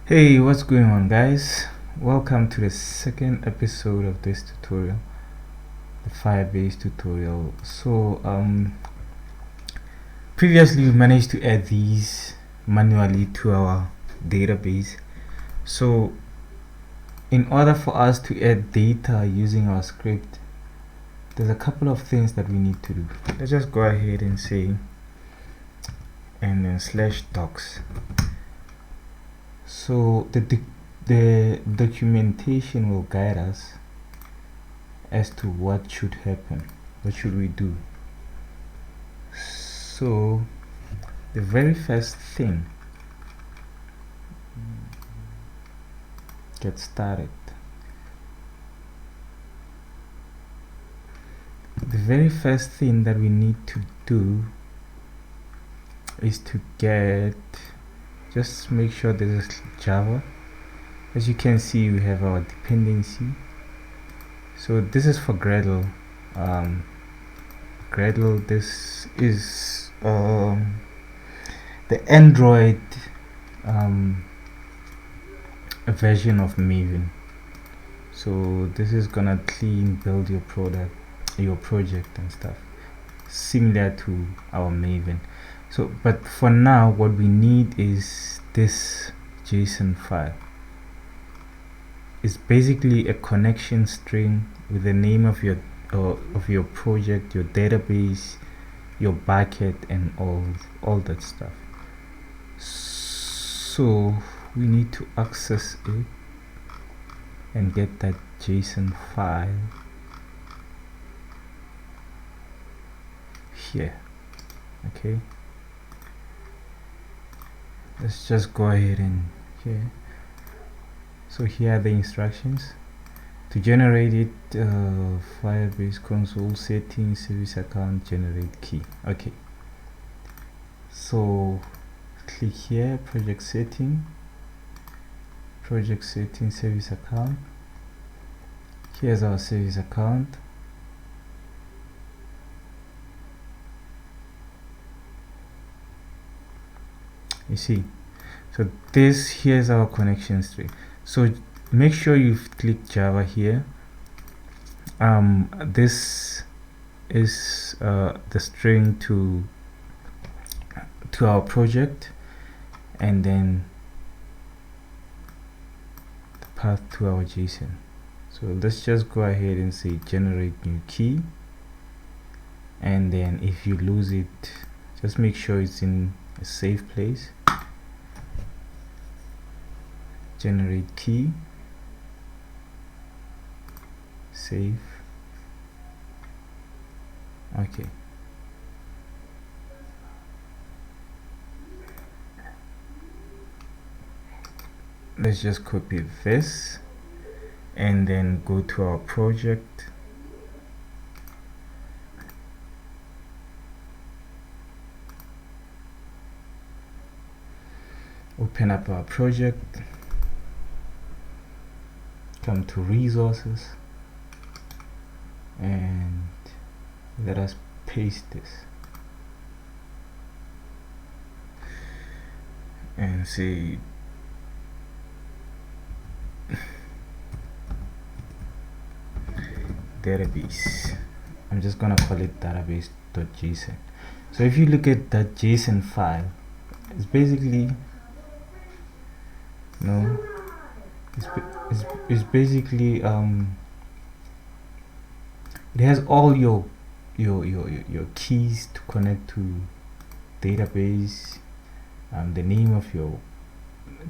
Hey, what's going on, guys? Welcome to the second episode of this tutorial, the Firebase tutorial. Previously we managed to add these manually to our database. So in order for us to add data using our script, there's a couple of things that we need to do. Let's just go ahead and say, and then /docs. So the documentation will guide us as to what should happen, what should we do. So the very first thing, get started. The very first thing that we need to do is to just make sure this is Java. As you can see, we have our dependency. So this is for Gradle. Gradle, this is the Android version of Maven. So this is gonna build your project and stuff, similar to our Maven. So but for now, what we need is this JSON file. It's basically a connection string with the name of your project, your database, your bucket, and all that stuff. So we need to access it and get that JSON file here. Okay, let's just go ahead and here. So here are the instructions to generate it. Firebase console settings, service account, generate key. Okay, so click here, project setting, service account. Here's our service account. You see, so here's our connection string. So make sure you've clicked Java here. This is the string to our project, and then the path to our JSON. So let's just go ahead and say generate new key, and then if you lose it, just make sure it's in a safe place. Generate key, save. Okay, let's just copy this and then go to our project. Open up our project, come to resources, and let us paste this and say database. I'm just gonna call it database.json. So if you look at that JSON file, it's basically it's basically it has all your keys to connect to database, the name of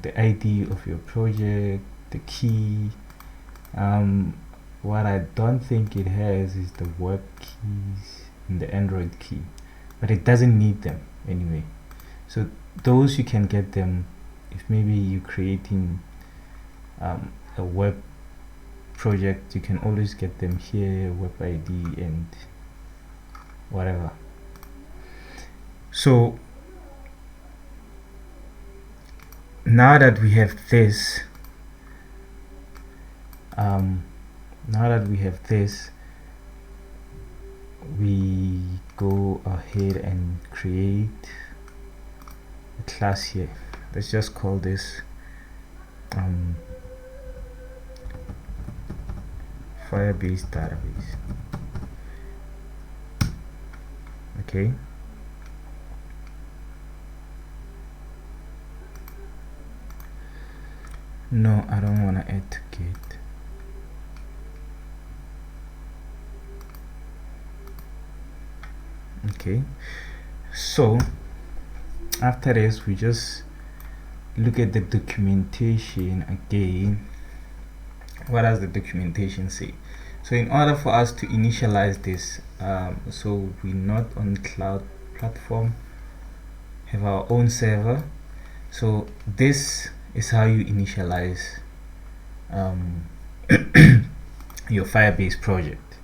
the ID of your project, the key. What I don't think it has is the web keys and the Android key, but it doesn't need them anyway. So those you can get them if maybe you're creating a web project. You can always get them here, web ID and whatever. So now that we have this, we go ahead and create a class here. Let's just call this Firebase database. Okay, no, I don't want to add to Git. Okay, so after this we just look at the documentation again. What does the documentation say? So in order for us to initialize this, so we're not on cloud platform, have our own server, so this is how you initialize your Firebase project.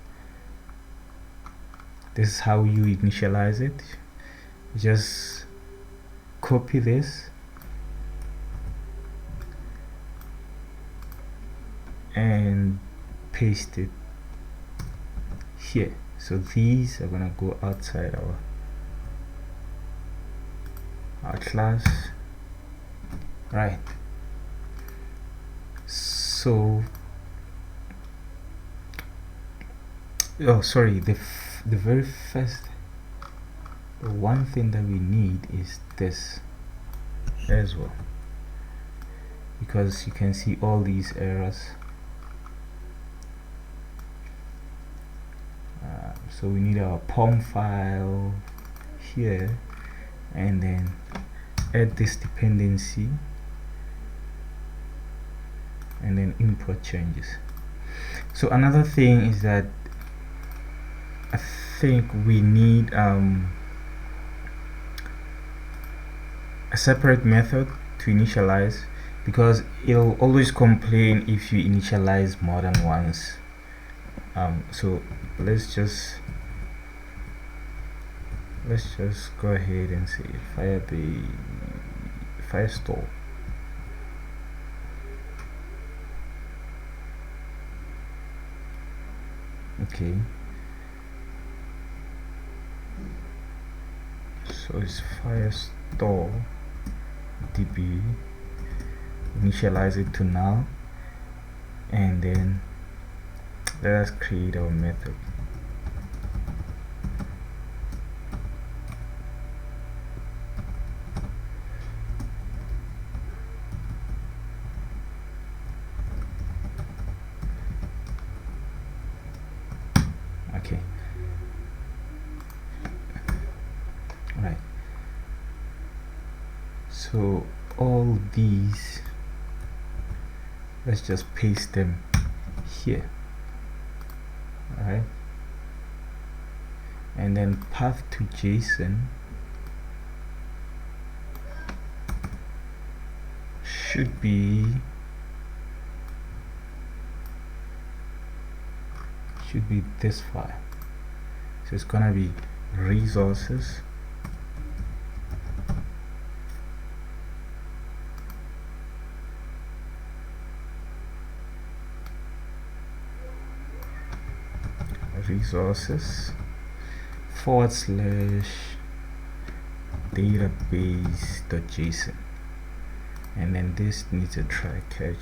This is how you initialize it. Just copy this and paste it here. So these are gonna go outside our class, right? So sorry, the very first, the one thing that we need is this as well, because you can see all these errors. So we need our POM file here, and then add this dependency, and then import changes. So another thing is that I think we need a separate method to initialize, because it'll always complain if you initialize more than once. So let's just go ahead and say Firebase Firestore. Okay, so it's Firestore db, initialize it to null, and then let us create our method. Okay, right. So all these, let's just paste them here. Alright, and then path to JSON should be this file. So it's gonna be resources /database.json, and then this needs a try catch.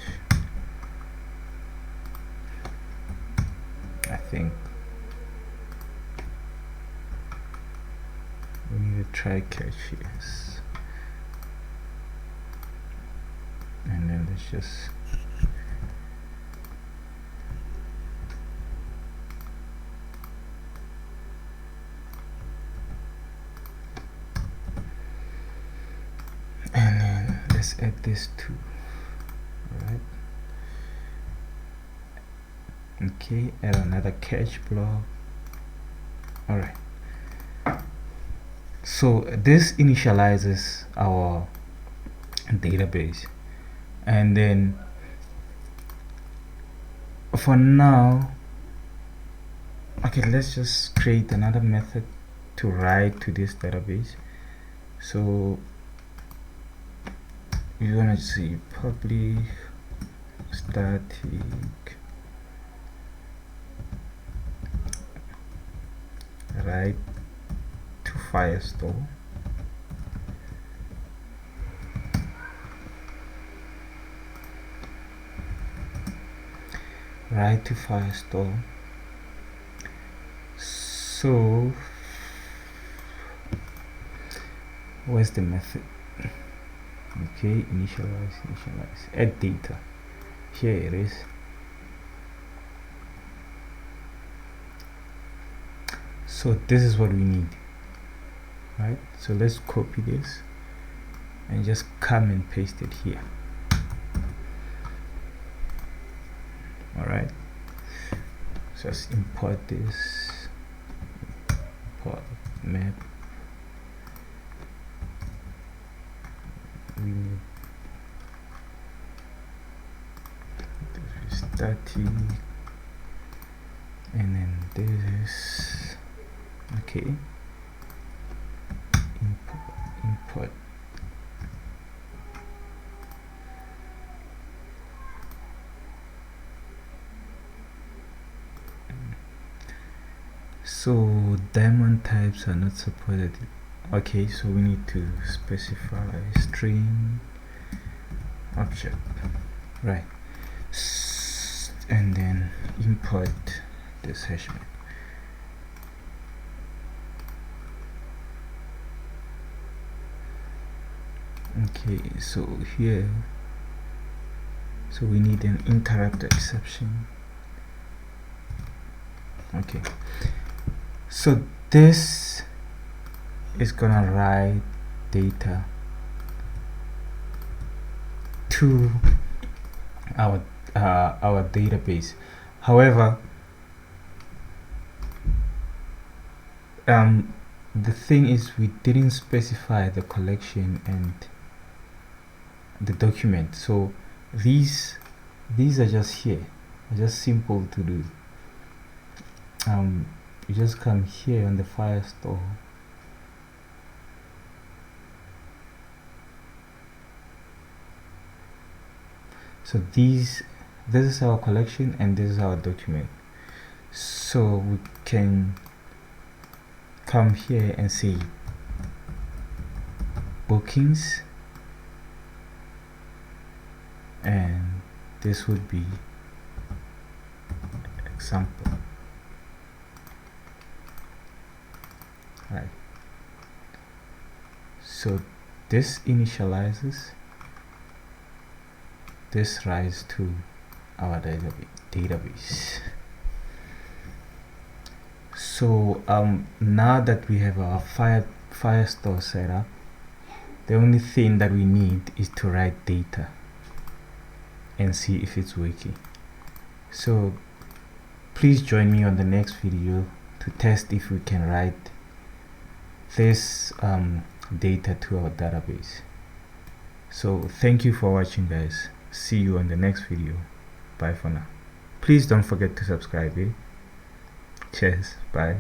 I think we need a try catch, yes, and then let's just let's add this too. Alright, okay, add another catch block. Alright, so this initializes our database, and then for now, okay, let's just create another method to write to this database. So we're gonna see public static write to Firestore, write to Firestore. So where's the method? Okay, initialize, add data. Here it is. So this is what we need, right? So let's copy this and just come and paste it here. All right, so let's import this, import map. We need this is static, and then this is okay. Import. So diamond types are not supported. Okay, so we need to specify string object, right? And then import this hash map. Okay, so here, so we need an interrupt exception. Okay, so this is gonna write data to our database. However, the thing is, we didn't specify the collection and the document, so these are just here, just simple to do. You just come here on the Firestore, so this is our collection and this is our document. So we can come here and say bookings, and this would be example, right? So this initializes, this writes to our database. So now that we have our Firestore set up, the only thing that we need is to write data and see if it's working. So please join me on the next video to test if we can write this data to our database. So thank you for watching, guys. See you on the next video. Bye for now. Please don't forget to subscribe. Cheers. Bye.